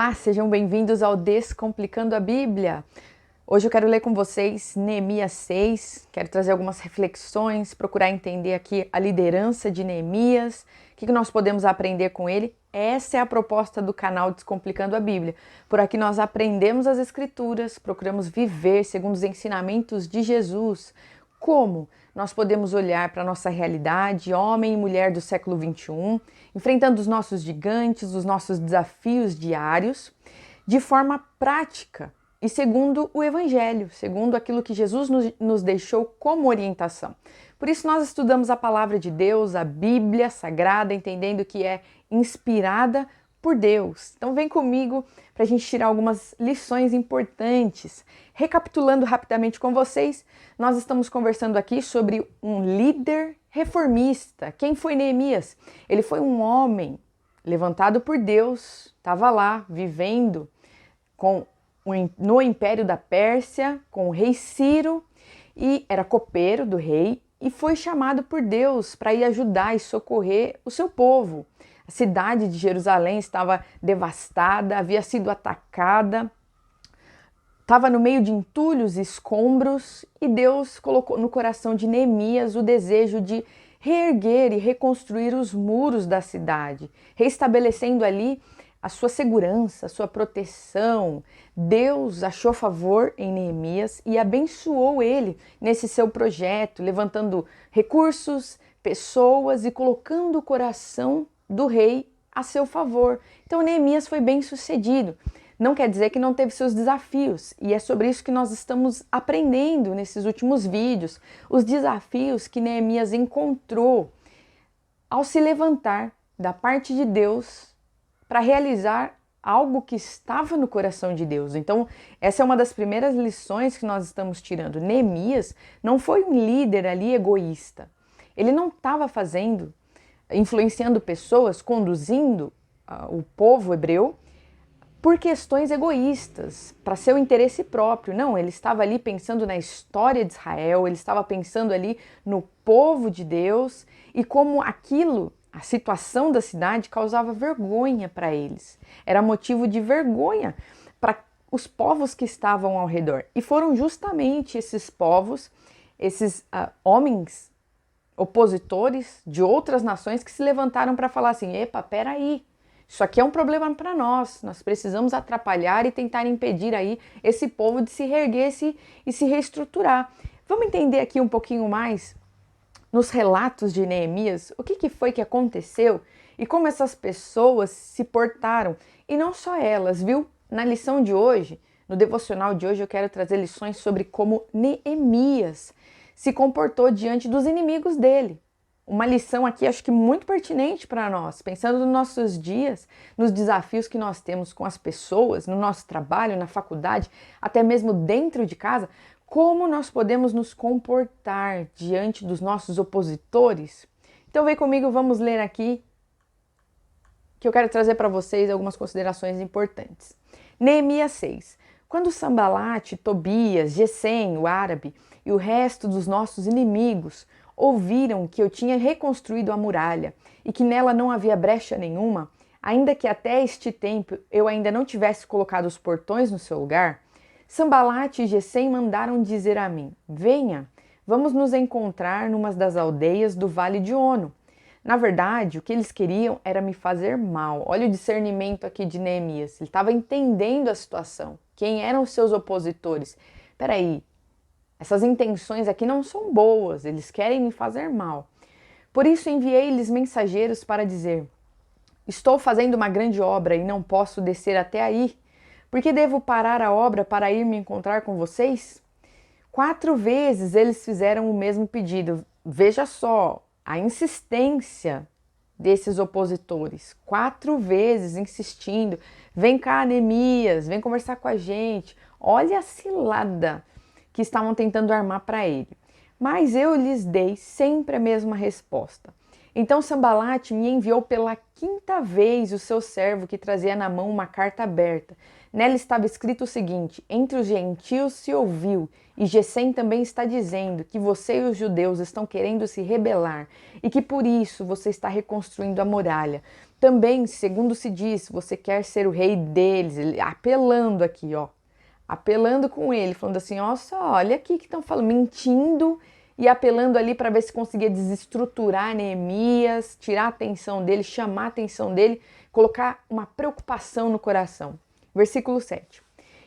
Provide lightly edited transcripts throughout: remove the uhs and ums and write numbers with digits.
Olá, sejam bem-vindos ao Descomplicando a Bíblia. Hoje eu quero ler com vocês Neemias 6, quero trazer algumas reflexões, procurar entender aqui a liderança de Neemias, o que nós podemos aprender com ele. Essa é a proposta do canal Descomplicando a Bíblia. Por aqui nós aprendemos as Escrituras, procuramos viver segundo os ensinamentos de Jesus. Como nós podemos olhar para a nossa realidade, homem e mulher do século XXI, enfrentando os nossos gigantes, os nossos desafios diários, de forma prática e segundo o Evangelho, segundo aquilo que Jesus nos deixou como orientação. Por isso nós estudamos a palavra de Deus, a Bíblia Sagrada, entendendo que é inspirada por Deus. Então vem comigo para a gente tirar algumas lições importantes. Recapitulando rapidamente com vocês, nós estamos conversando aqui sobre um líder reformista. Quem foi Neemias? Ele foi um homem levantado por Deus, estava lá vivendo no Império da Pérsia com o rei Ciro e era copeiro do rei e foi chamado por Deus para ir ajudar e socorrer o seu povo. A cidade de Jerusalém estava devastada, havia sido atacada, estava no meio de entulhos e escombros, e Deus colocou no coração de Neemias o desejo de reerguer e reconstruir os muros da cidade, restabelecendo ali a sua segurança, a sua proteção. Deus achou favor em Neemias e abençoou ele nesse seu projeto, levantando recursos, pessoas e colocando o coração do rei a seu favor. Então Neemias foi bem sucedido. Não quer dizer que não teve seus desafios, e é sobre isso que nós estamos aprendendo nesses últimos vídeos, os desafios que Neemias encontrou ao se levantar da parte de Deus para realizar algo que estava no coração de Deus. Então, essa é uma das primeiras lições que nós estamos tirando. Neemias não foi um líder ali egoísta. Ele não estava influenciando pessoas, conduzindo o povo hebreu por questões egoístas, para seu interesse próprio. Não, ele estava ali pensando na história de Israel, ele estava pensando ali no povo de Deus e como a situação da cidade causava vergonha para eles. Era motivo de vergonha para os povos que estavam ao redor. E foram justamente esses povos, esses homens opositores de outras nações que se levantaram para falar assim: epa, peraí, isso aqui é um problema para nós precisamos atrapalhar e tentar impedir aí esse povo de se reerguer e se reestruturar. Vamos entender aqui um pouquinho mais nos relatos de Neemias o que foi que aconteceu e como essas pessoas se portaram. E não só elas, viu? Na lição de hoje, no devocional de hoje, eu quero trazer lições sobre como Neemias se comportou diante dos inimigos dele. Uma lição aqui, acho que muito pertinente para nós, pensando nos nossos dias, nos desafios que nós temos com as pessoas, no nosso trabalho, na faculdade, até mesmo dentro de casa, como nós podemos nos comportar diante dos nossos opositores. Então vem comigo, vamos ler aqui, que eu quero trazer para vocês algumas considerações importantes. Neemias 6. Quando Sambalate, Tobias, Gesem, o árabe, e o resto dos nossos inimigos ouviram que eu tinha reconstruído a muralha e que nela não havia brecha nenhuma, ainda que até este tempo eu ainda não tivesse colocado os portões no seu lugar, Sambalate e Gesem mandaram dizer a mim: venha, vamos nos encontrar numa das aldeias do Vale de Ono. Na verdade, o que eles queriam era me fazer mal. Olha o discernimento aqui de Neemias. Ele estava entendendo a situação. Quem eram os seus opositores? Peraí, essas intenções aqui não são boas, eles querem me fazer mal. Por isso enviei-lhes mensageiros para dizer: estou fazendo uma grande obra e não posso descer até aí. Por que devo parar a obra para ir me encontrar com vocês? 4 vezes eles fizeram o mesmo pedido. Veja só a insistência desses opositores. 4 vezes insistindo: vem cá, Neemias, vem conversar com a gente. Olha a cilada que estavam tentando armar para ele. Mas eu lhes dei sempre a mesma resposta. Então Sambalate me enviou pela 5ª vez o seu servo que trazia na mão uma carta aberta. Nela estava escrito o seguinte: entre os gentios se ouviu, e Gesem também está dizendo que você e os judeus estão querendo se rebelar, e que por isso você está reconstruindo a muralha. Também, segundo se diz, você quer ser o rei deles, ele, apelando aqui, ó, apelando com ele, falando assim, nossa, olha aqui que estão falando, mentindo e apelando ali para ver se conseguia desestruturar Neemias, tirar a atenção dele, chamar a atenção dele, colocar uma preocupação no coração. Versículo 7.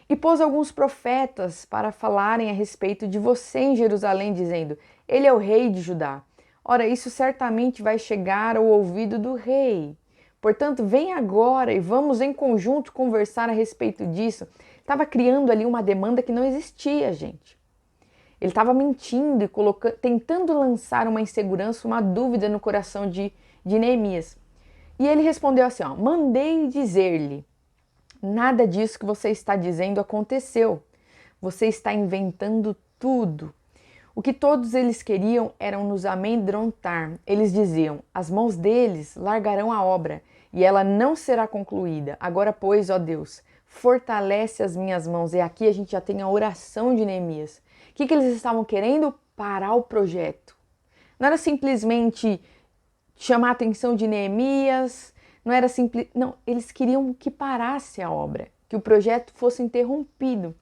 E pôs alguns profetas para falarem a respeito de você em Jerusalém, dizendo, ele é o rei de Judá. Ora, isso certamente vai chegar ao ouvido do rei. Portanto, vem agora e vamos em conjunto conversar a respeito disso. Estava criando ali uma demanda que não existia, gente. Ele estava mentindo e tentando lançar uma insegurança, uma dúvida no coração de Neemias. E ele respondeu assim, ó, mandei dizer-lhe, nada disso que você está dizendo aconteceu. Você está inventando tudo. O que todos eles queriam era nos amedrontar. Eles diziam, as mãos deles largarão a obra e ela não será concluída. Agora, pois, ó Deus, fortalece as minhas mãos. E aqui a gente já tem a oração de Neemias. O que eles estavam querendo? Parar o projeto. Não era simplesmente chamar a atenção de Neemias, não era simples. Não, eles queriam que parasse a obra, que o projeto fosse interrompido.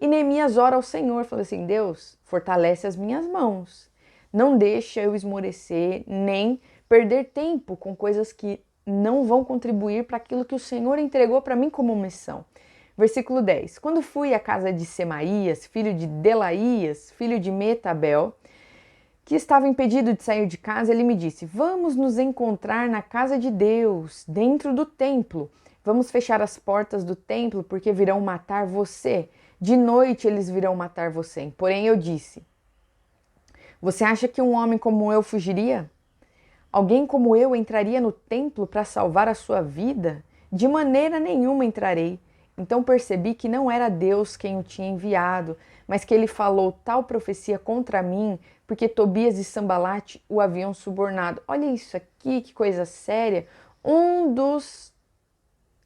E Neemias ora ao Senhor, fala assim, Deus, fortalece as minhas mãos. Não deixa eu esmorecer, nem perder tempo com coisas que não vão contribuir para aquilo que o Senhor entregou para mim como missão. Versículo 10. Quando fui à casa de Semaías, filho de Delaías, filho de Metabel, que estava impedido de sair de casa, ele me disse, vamos nos encontrar na casa de Deus, dentro do templo. Vamos fechar as portas do templo, porque virão matar você. De noite eles virão matar você. Porém eu disse, você acha que um homem como eu fugiria? Alguém como eu entraria no templo para salvar a sua vida? De maneira nenhuma entrarei. Então percebi que não era Deus quem o tinha enviado, mas que ele falou tal profecia contra mim, porque Tobias e Sambalate o haviam subornado. Olha isso aqui, que coisa séria. Um dos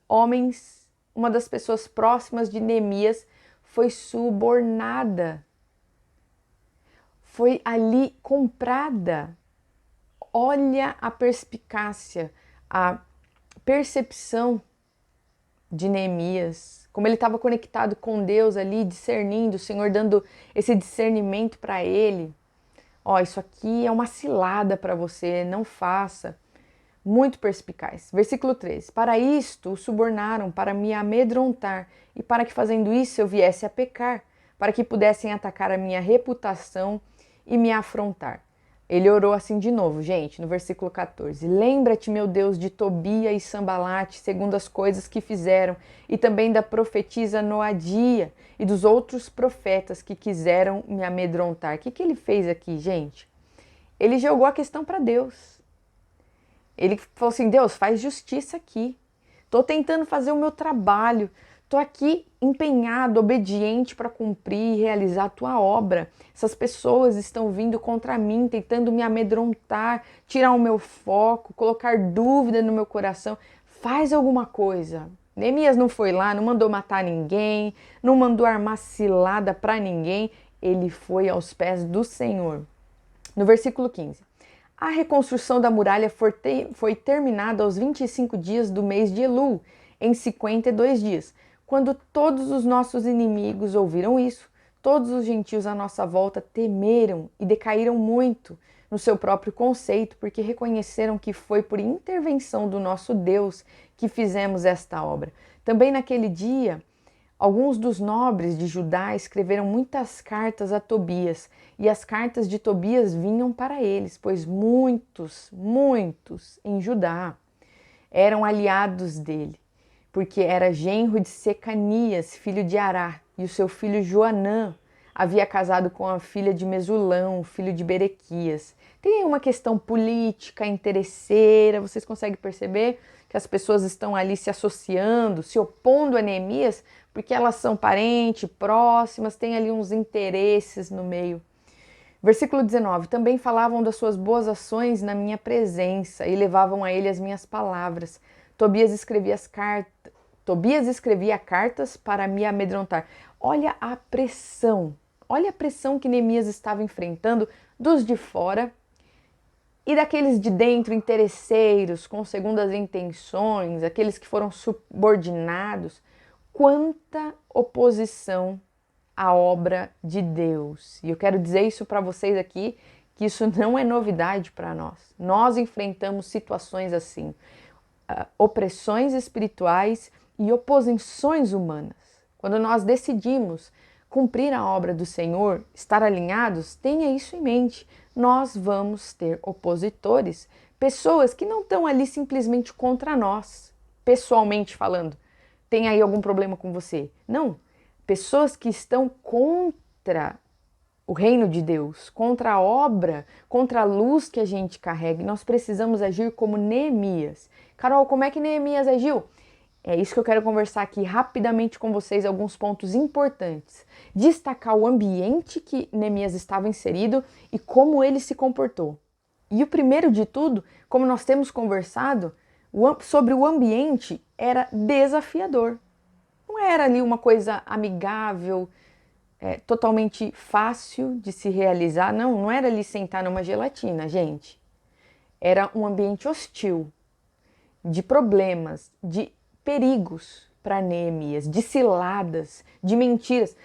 homens, uma das pessoas próximas de Neemias, foi subornada. Foi ali comprada. Olha a perspicácia, a percepção de Neemias, como ele estava conectado com Deus ali, discernindo, o Senhor dando esse discernimento para ele. Ó, isso aqui é uma cilada para você, não faça. Muito perspicaz. Versículo 13. Para isto o subornaram, para me amedrontar, e para que fazendo isso eu viesse a pecar, para que pudessem atacar a minha reputação e me afrontar. Ele orou assim de novo, gente, no versículo 14. Lembra-te, meu Deus, de Tobia e Sambalate, segundo as coisas que fizeram, e também da profetisa Noadia e dos outros profetas que quiseram me amedrontar. O que ele fez aqui, gente? Ele jogou a questão para Deus. Ele falou assim, Deus, faz justiça aqui. Estou tentando fazer o meu trabalho. Estou aqui empenhado, obediente para cumprir e realizar a tua obra. Essas pessoas estão vindo contra mim, tentando me amedrontar, tirar o meu foco, colocar dúvida no meu coração. Faz alguma coisa. Neemias não foi lá, não mandou matar ninguém, não mandou armar cilada para ninguém. Ele foi aos pés do Senhor. No versículo 15. A reconstrução da muralha foi terminada aos 25 dias do mês de Elul, em 52 dias. Quando todos os nossos inimigos ouviram isso, todos os gentios à nossa volta temeram e decaíram muito no seu próprio conceito, porque reconheceram que foi por intervenção do nosso Deus que fizemos esta obra. Também naquele dia, alguns dos nobres de Judá escreveram muitas cartas a Tobias, e as cartas de Tobias vinham para eles, pois muitos em Judá eram aliados dele, porque era genro de Secanias, filho de Ará, e o seu filho Joanã havia casado com a filha de Mesulão, filho de Berequias. Tem uma questão política, interesseira, vocês conseguem perceber que as pessoas estão ali se associando, se opondo a Neemias, porque elas são parentes, próximas, tem ali uns interesses no meio. Versículo 19, também falavam das suas boas ações na minha presença e levavam a ele as minhas palavras. Tobias escrevia cartas para me amedrontar. Olha a pressão que Neemias estava enfrentando dos de fora, E daqueles de dentro, interesseiros, com segundas intenções, aqueles que foram subordinados, quanta oposição à obra de Deus. E eu quero dizer isso para vocês aqui, que isso não é novidade para nós. Nós enfrentamos situações assim, opressões espirituais e oposições humanas. Quando nós decidimos cumprir a obra do Senhor, estar alinhados, tenha isso em mente. Nós vamos ter opositores, pessoas que não estão ali simplesmente contra nós, pessoalmente falando. Tem aí algum problema com você? Não. Pessoas que estão contra o reino de Deus, contra a obra, contra a luz que a gente carrega. E nós precisamos agir como Neemias. Carol, como é que Neemias agiu? É isso que eu quero conversar aqui rapidamente com vocês, alguns pontos importantes. Destacar o ambiente que Neemias estava inserido e como ele se comportou. E o primeiro de tudo, como nós temos conversado, sobre o ambiente era desafiador. Não era ali uma coisa amigável, totalmente fácil de se realizar. Não era ali sentar numa gelatina, gente. Era um ambiente hostil, de problemas, de perigos para Neemias, de ciladas, de mentiras.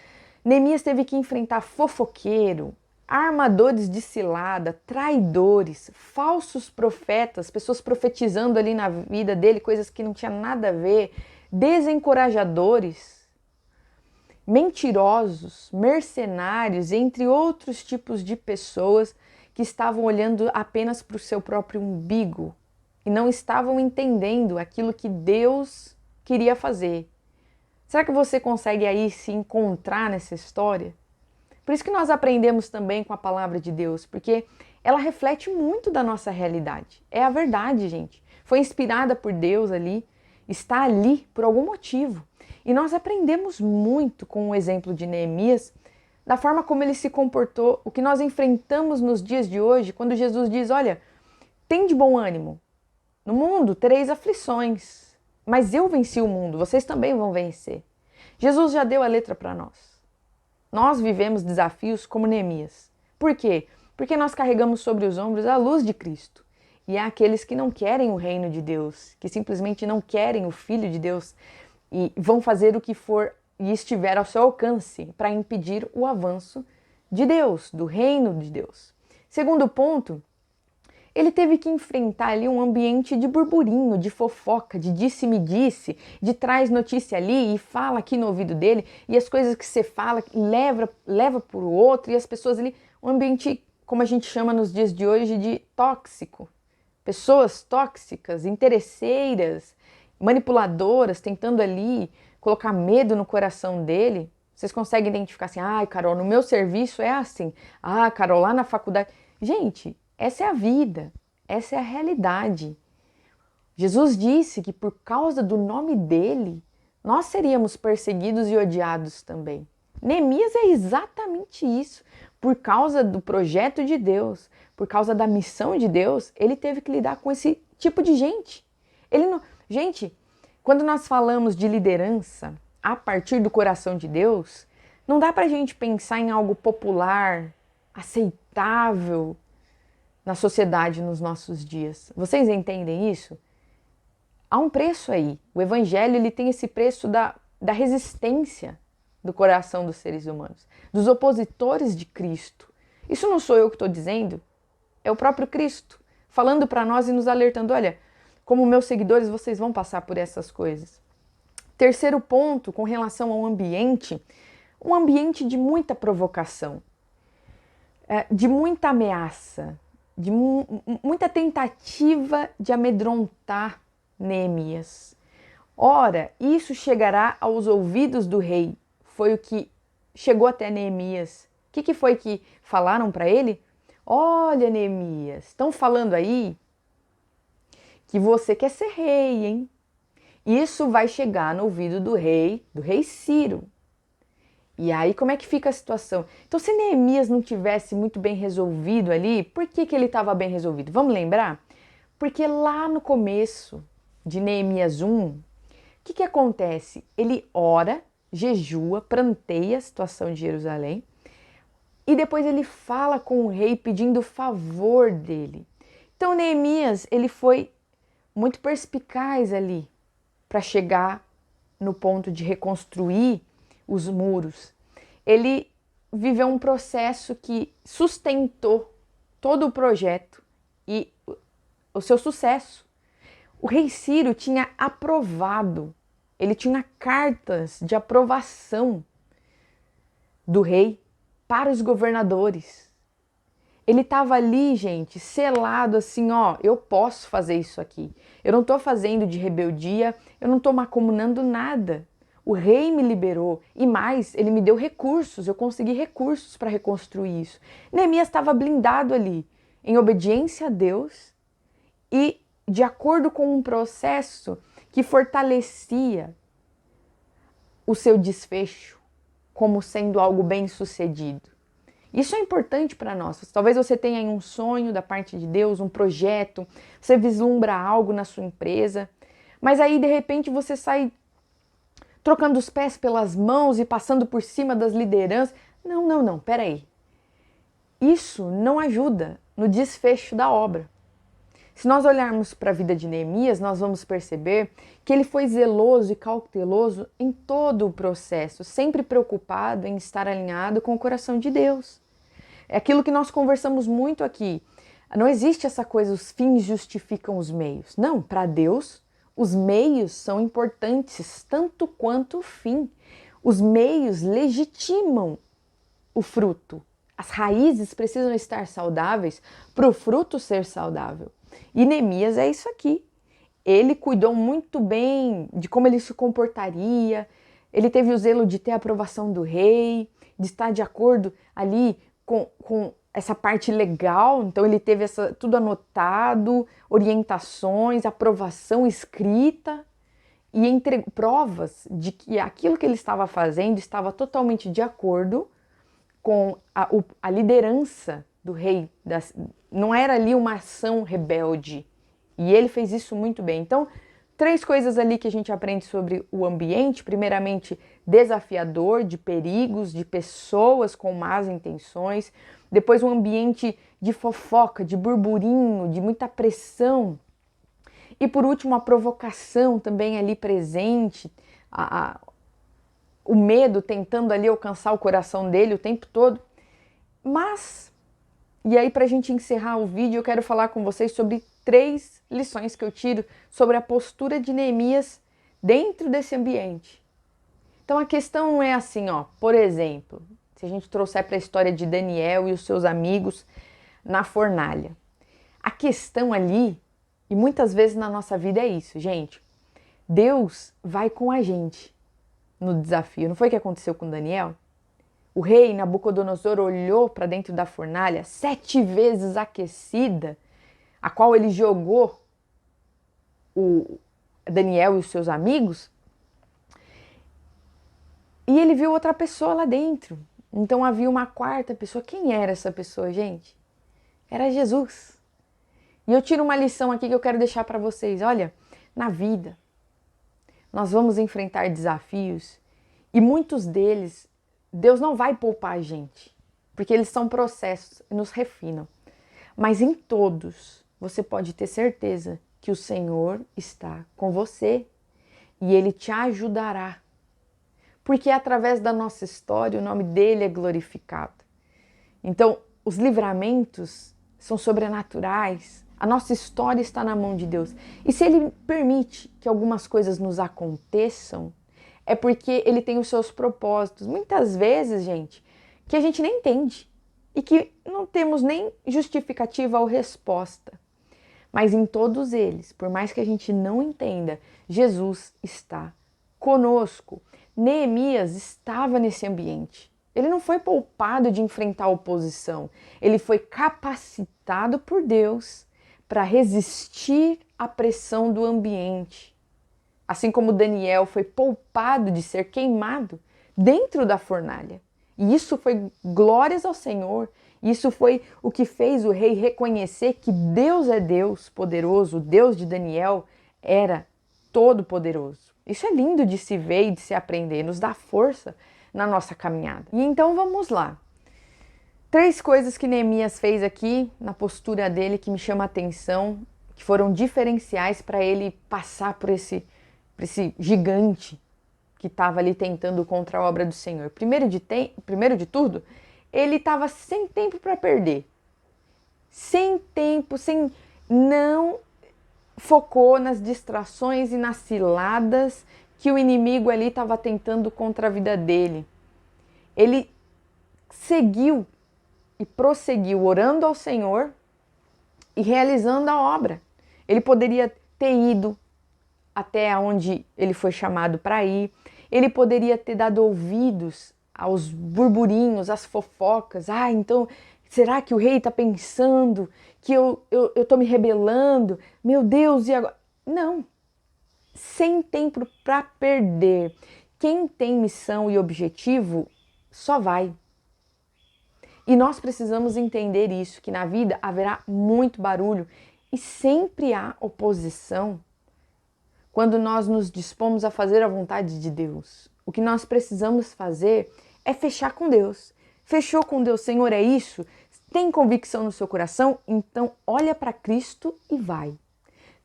Neemias teve que enfrentar fofoqueiro, armadores de cilada, traidores, falsos profetas, pessoas profetizando ali na vida dele coisas que não tinha nada a ver, desencorajadores, mentirosos, mercenários, entre outros tipos de pessoas que estavam olhando apenas para o seu próprio umbigo e não estavam entendendo aquilo que Deus queria fazer. Será que você consegue aí se encontrar nessa história? Por isso que nós aprendemos também com a palavra de Deus, porque ela reflete muito da nossa realidade. É a verdade, gente. Foi inspirada por Deus ali, está ali por algum motivo. E nós aprendemos muito com o exemplo de Neemias, da forma como ele se comportou, o que nós enfrentamos nos dias de hoje, quando Jesus diz, olha, tem de bom ânimo, no mundo tereis aflições, mas eu venci o mundo, vocês também vão vencer. Jesus já deu a letra para nós. Nós vivemos desafios como Neemias. Por quê? Porque nós carregamos sobre os ombros a luz de Cristo. E há aqueles que não querem o reino de Deus, que simplesmente não querem o Filho de Deus e vão fazer o que for e estiver ao seu alcance para impedir o avanço de Deus, do reino de Deus. Segundo ponto, ele teve que enfrentar ali um ambiente de burburinho, de fofoca, de disse-me-disse, de traz notícia ali e fala aqui no ouvido dele, e as coisas que você fala leva para o outro, e as pessoas ali, um ambiente, como a gente chama nos dias de hoje, de tóxico. Pessoas tóxicas, interesseiras, manipuladoras, tentando ali colocar medo no coração dele. Vocês conseguem identificar assim, ai, Carol, no meu serviço é assim, ah, Carol, lá na faculdade. Gente, essa é a vida, essa é a realidade. Jesus disse que por causa do nome dele, nós seríamos perseguidos e odiados também. Neemias é exatamente isso. Por causa do projeto de Deus, por causa da missão de Deus, ele teve que lidar com esse tipo de gente. Ele não... Gente, quando nós falamos de liderança a partir do coração de Deus, não dá pra gente pensar em algo popular, aceitável na sociedade nos nossos dias. Vocês entendem isso? Há um preço aí. O evangelho ele tem esse preço da resistência do coração dos seres humanos, dos opositores de Cristo. Isso não sou eu que estou dizendo, é o próprio Cristo falando para nós e nos alertando, olha, como meus seguidores vocês vão passar por essas coisas. Terceiro ponto, com relação ao ambiente, um ambiente de muita provocação, de muita ameaça, de muita tentativa de amedrontar Neemias. Ora, isso chegará aos ouvidos do rei. Foi o que chegou até Neemias. O que foi que falaram para ele? Olha, Neemias, estão falando aí que você quer ser rei, hein? Isso vai chegar no ouvido do rei Ciro. E aí, como é que fica a situação? Então, se Neemias não tivesse muito bem resolvido ali, por que ele estava bem resolvido? Vamos lembrar? Porque lá no começo de Neemias 1, o que acontece? Ele ora, jejua, pranteia a situação de Jerusalém e depois ele fala com o rei pedindo o favor dele, Então Neemias, ele foi muito perspicaz ali para chegar no ponto de reconstruir os muros. Ele viveu um processo que sustentou todo o projeto e o seu sucesso. O rei Ciro tinha aprovado, ele tinha cartas de aprovação do rei para os governadores. Ele estava ali, gente, selado assim, ó, eu posso fazer isso aqui. Eu não estou fazendo de rebeldia, eu não estou macumunando nada. O rei me liberou e mais, ele me deu recursos, eu consegui recursos para reconstruir isso. Neemias estava blindado ali, em obediência a Deus e de acordo com um processo que fortalecia o seu desfecho como sendo algo bem sucedido. Isso é importante para nós. Talvez você tenha um sonho da parte de Deus, um projeto, você vislumbra algo na sua empresa, mas aí de repente você sai trocando os pés pelas mãos e passando por cima das lideranças. Não, peraí. Isso não ajuda no desfecho da obra. Se nós olharmos para a vida de Neemias, nós vamos perceber que ele foi zeloso e cauteloso em todo o processo, sempre preocupado em estar alinhado com o coração de Deus. É aquilo que nós conversamos muito aqui. Não existe essa coisa, os fins justificam os meios. Não, para Deus, os meios são importantes tanto quanto o fim. Os meios legitimam o fruto. As raízes precisam estar saudáveis para o fruto ser saudável. E Neemias é isso aqui. Ele cuidou muito bem de como ele se comportaria, ele teve o zelo de ter a aprovação do rei, de estar de acordo ali com essa parte legal, então ele teve tudo anotado, orientações, aprovação escrita e provas de que aquilo que ele estava fazendo estava totalmente de acordo com a liderança do rei. Não era ali uma ação rebelde. E ele fez isso muito bem. Então, 3 coisas ali que a gente aprende sobre o ambiente. Primeiramente, desafiador, de perigos, de pessoas com más intenções. Depois, um ambiente de fofoca, de burburinho, de muita pressão. E por último, a provocação também ali presente. O medo tentando ali alcançar o coração dele o tempo todo. Mas, e aí para a gente encerrar o vídeo, eu quero falar com vocês sobre 3 lições que eu tiro sobre a postura de Neemias dentro desse ambiente. Então a questão não é assim, ó, por exemplo, se a gente trouxer para a história de Daniel e os seus amigos na fornalha. A questão ali, e muitas vezes na nossa vida é isso, gente, Deus vai com a gente no desafio. Não foi o que aconteceu com Daniel? O rei Nabucodonosor olhou para dentro da fornalha 7 vezes aquecida, a qual ele jogou o Daniel e os seus amigos, e ele viu outra pessoa lá dentro. Então havia uma 4ª pessoa. Quem era essa pessoa, gente? Era Jesus. E eu tiro uma lição aqui que eu quero deixar para vocês. Olha, na vida, nós vamos enfrentar desafios e muitos deles Deus não vai poupar a gente, porque eles são processos e nos refinam. Mas em todos, você pode ter certeza que o Senhor está com você e Ele te ajudará. Porque através da nossa história, o nome dEle é glorificado. Então, os livramentos são sobrenaturais. A nossa história está na mão de Deus. E se Ele permite que algumas coisas nos aconteçam, é porque Ele tem os seus propósitos. Muitas vezes, gente, que a gente nem entende e que não temos nem justificativa ou resposta. Mas em todos eles, por mais que a gente não entenda, Jesus está conosco. Neemias estava nesse ambiente. Ele não foi poupado de enfrentar a oposição. Ele foi capacitado por Deus para resistir à pressão do ambiente. Assim como Daniel foi poupado de ser queimado dentro da fornalha. E isso foi glórias ao Senhor. Isso foi o que fez o rei reconhecer que Deus é Deus poderoso. O Deus de Daniel era todo poderoso. Isso é lindo de se ver e de se aprender. Nos dá força na nossa caminhada. E então vamos lá. 3 coisas que Neemias fez aqui na postura dele que me chama a atenção, que foram diferenciais para ele passar por esse gigante que estava ali tentando contra a obra do Senhor. Primeiro de tudo, ele estava sem tempo para perder. Sem tempo, não focou nas distrações e nas ciladas que o inimigo ali estava tentando contra a vida dele. Ele seguiu e prosseguiu orando ao Senhor e realizando a obra. Ele poderia ter ido até onde ele foi chamado para ir, ele poderia ter dado ouvidos aos burburinhos, às fofocas. Então, será que o rei está pensando que eu estou me rebelando? Meu Deus, e agora? Não, sem tempo para perder. Quem tem missão e objetivo só vai. E nós precisamos entender isso, que na vida haverá muito barulho e sempre há oposição quando nós nos dispomos a fazer a vontade de Deus. O que nós precisamos fazer é fechar com Deus. Fechou com Deus, Senhor, é isso? Tem convicção no seu coração? Então olha para Cristo e vai.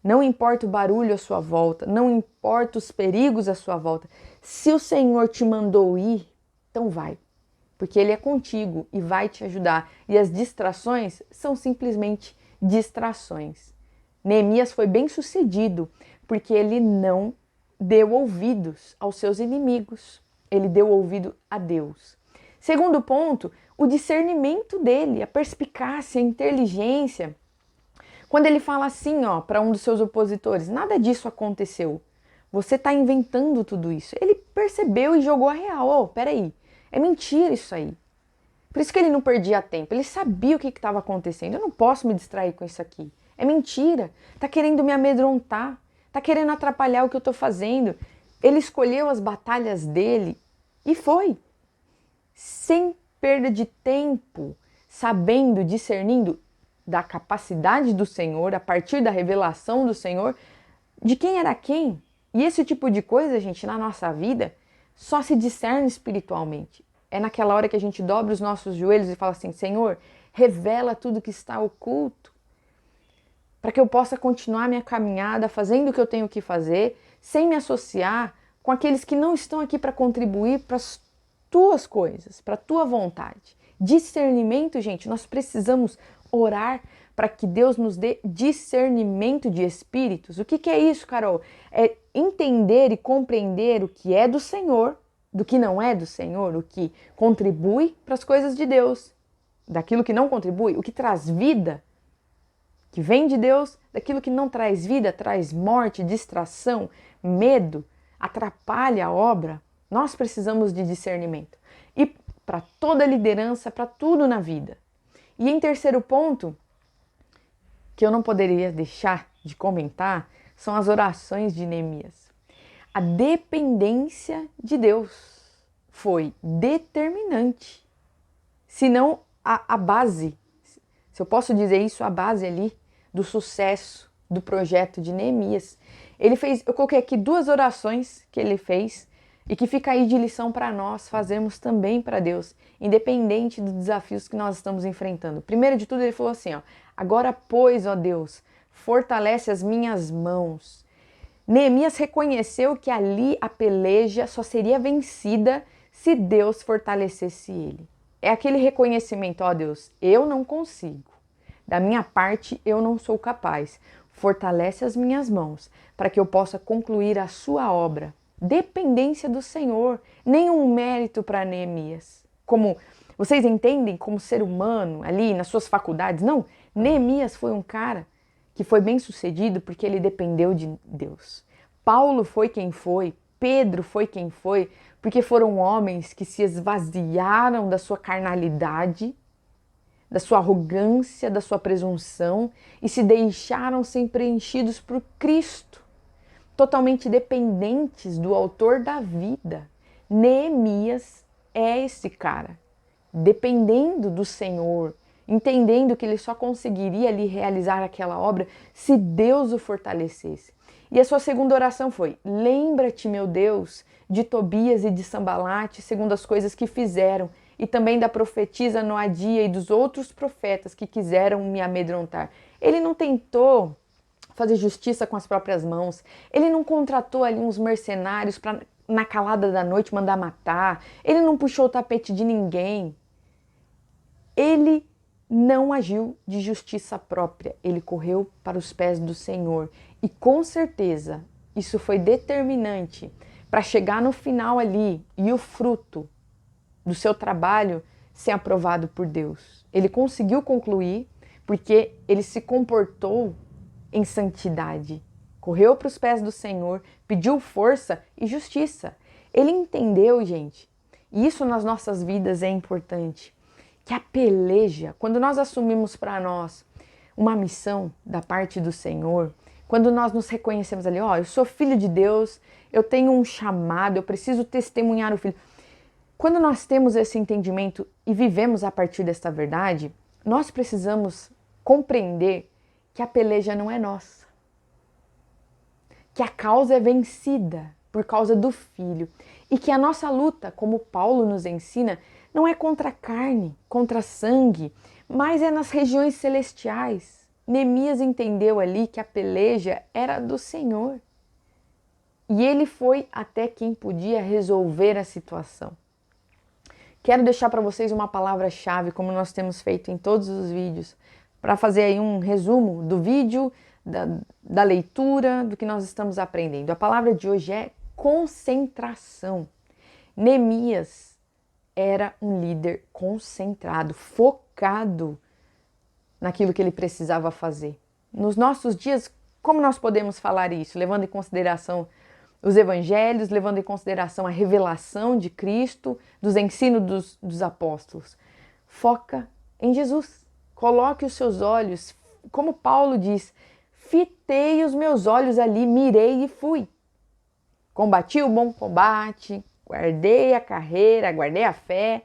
Não importa o barulho à sua volta, não importa os perigos à sua volta. Se o Senhor te mandou ir, então vai. Porque Ele é contigo e vai te ajudar. E as distrações são simplesmente distrações. Neemias foi bem sucedido, porque ele não deu ouvidos aos seus inimigos. Ele deu ouvido a Deus. Segundo ponto, o discernimento dele, a perspicácia, a inteligência. Quando ele fala assim, para um dos seus opositores, nada disso aconteceu. Você está inventando tudo isso. Ele percebeu e jogou a real. Peraí, é mentira isso aí. Por isso que ele não perdia tempo. Ele sabia o que estava acontecendo. Eu não posso me distrair com isso aqui. É mentira. Está querendo me amedrontar. Está querendo atrapalhar o que eu estou fazendo. Ele escolheu as batalhas dele e foi. Sem perda de tempo, sabendo, discernindo da capacidade do Senhor, a partir da revelação do Senhor, de quem era quem. E esse tipo de coisa, gente, na nossa vida, só se discerne espiritualmente. É naquela hora que a gente dobra os nossos joelhos e fala assim, Senhor, revela tudo que está oculto, para que eu possa continuar minha caminhada fazendo o que eu tenho que fazer, sem me associar com aqueles que não estão aqui para contribuir para as tuas coisas, para a tua vontade. Discernimento, gente, nós precisamos orar para que Deus nos dê discernimento de espíritos. O que é isso, Carol? É entender e compreender o que é do Senhor, do que não é do Senhor, o que contribui para as coisas de Deus, daquilo que não contribui, o que traz vida, que vem de Deus, daquilo que não traz vida, traz morte, distração, medo, atrapalha a obra. Nós precisamos de discernimento. E para toda liderança, para tudo na vida. E em terceiro ponto, que eu não poderia deixar de comentar, são as orações de Neemias. A dependência de Deus foi determinante. Se não a base, se eu posso dizer isso, a base ali do sucesso do projeto de Neemias. Eu coloquei aqui 2 orações que ele fez e que fica aí de lição para nós fazermos também para Deus, independente dos desafios que nós estamos enfrentando. Primeiro de tudo ele falou assim, agora pois, ó Deus, fortalece as minhas mãos. Neemias reconheceu que ali a peleja só seria vencida se Deus fortalecesse ele. É aquele reconhecimento, ó Deus, eu não consigo. Da minha parte, eu não sou capaz. Fortalece as minhas mãos para que eu possa concluir a sua obra. Dependência do Senhor, nenhum mérito para Neemias. Como vocês entendem, como ser humano ali nas suas faculdades, não. Neemias foi um cara que foi bem sucedido porque ele dependeu de Deus. Paulo foi quem foi, Pedro foi quem foi, porque foram homens que se esvaziaram da sua carnalidade, da sua arrogância, da sua presunção e se deixaram ser preenchidos por Cristo, totalmente dependentes do autor da vida. Neemias é esse cara, dependendo do Senhor, entendendo que ele só conseguiria ali realizar aquela obra se Deus o fortalecesse. E a sua segunda oração foi: lembra-te, meu Deus, de Tobias e de Sambalate, segundo as coisas que fizeram, e também da profetisa Noadia e dos outros profetas que quiseram me amedrontar. Ele não tentou fazer justiça com as próprias mãos. Ele não contratou ali uns mercenários para, na calada da noite, mandar matar. Ele não puxou o tapete de ninguém. Ele não agiu de justiça própria. Ele correu para os pés do Senhor. E com certeza isso foi determinante para chegar no final ali e o fruto do seu trabalho ser aprovado por Deus. Ele conseguiu concluir porque ele se comportou em santidade. Correu para os pés do Senhor, pediu força e justiça. Ele entendeu, gente, e isso nas nossas vidas é importante, que a peleja, quando nós assumimos para nós uma missão da parte do Senhor, quando nós nos reconhecemos ali, ó, eu sou filho de Deus, eu tenho um chamado, eu preciso testemunhar o filho. Quando nós temos esse entendimento e vivemos a partir desta verdade, nós precisamos compreender que a peleja não é nossa, que a causa é vencida por causa do Filho e que a nossa luta, como Paulo nos ensina, não é contra a carne, contra sangue, mas é nas regiões celestiais. Neemias entendeu ali que a peleja era do Senhor e ele foi até quem podia resolver a situação. Quero deixar para vocês uma palavra-chave, como nós temos feito em todos os vídeos, para fazer aí um resumo do vídeo, da leitura, do que nós estamos aprendendo. A palavra de hoje é concentração. Neemias era um líder concentrado, focado naquilo que ele precisava fazer. Nos nossos dias, como nós podemos falar isso? Levando em consideração os evangelhos, levando em consideração a revelação de Cristo, dos ensinos dos apóstolos. Foca em Jesus. Coloque os seus olhos, como Paulo diz, fitei os meus olhos ali, mirei e fui. Combati o bom combate, guardei a carreira, guardei a fé.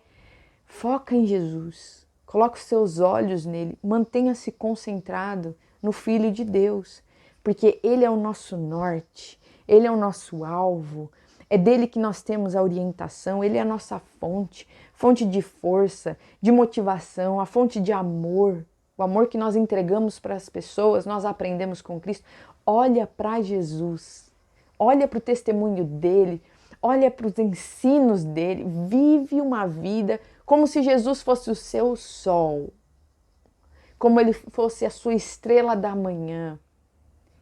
Foca em Jesus. Coloque os seus olhos nele. Mantenha-se concentrado no Filho de Deus, porque ele é o nosso norte, ele é o nosso alvo. É dele que nós temos a orientação, ele é a nossa fonte, fonte de força, de motivação, a fonte de amor, o amor que nós entregamos para as pessoas, nós aprendemos com Cristo. Olha para Jesus, olha para o testemunho dele, olha para os ensinos dele, vive uma vida como se Jesus fosse o seu sol, como ele fosse a sua estrela da manhã,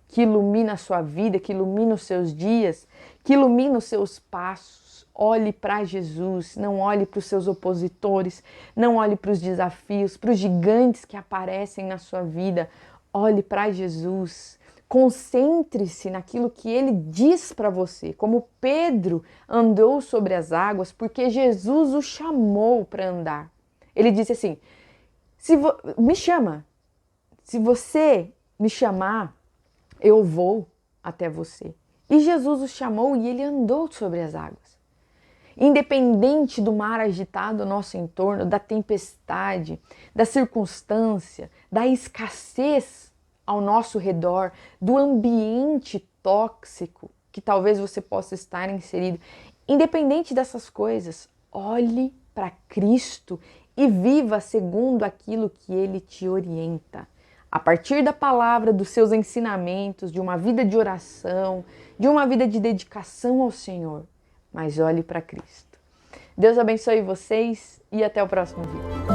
que ilumina a sua vida, que ilumina os seus dias, que ilumina os seus passos. Olhe para Jesus, não olhe para os seus opositores, não olhe para os desafios, para os gigantes que aparecem na sua vida. Olhe para Jesus, concentre-se naquilo que ele diz para você, como Pedro andou sobre as águas, porque Jesus o chamou para andar. Ele disse assim, me chama, se você me chamar, eu vou até você. E Jesus o chamou e ele andou sobre as águas. Independente do mar agitado ao nosso entorno, da tempestade, da circunstância, da escassez ao nosso redor, do ambiente tóxico que talvez você possa estar inserido, independente dessas coisas, olhe para Cristo e viva segundo aquilo que ele te orienta. A partir da palavra, dos seus ensinamentos, de uma vida de oração, de uma vida de dedicação ao Senhor. Mas olhe para Cristo. Deus abençoe vocês e até o próximo vídeo.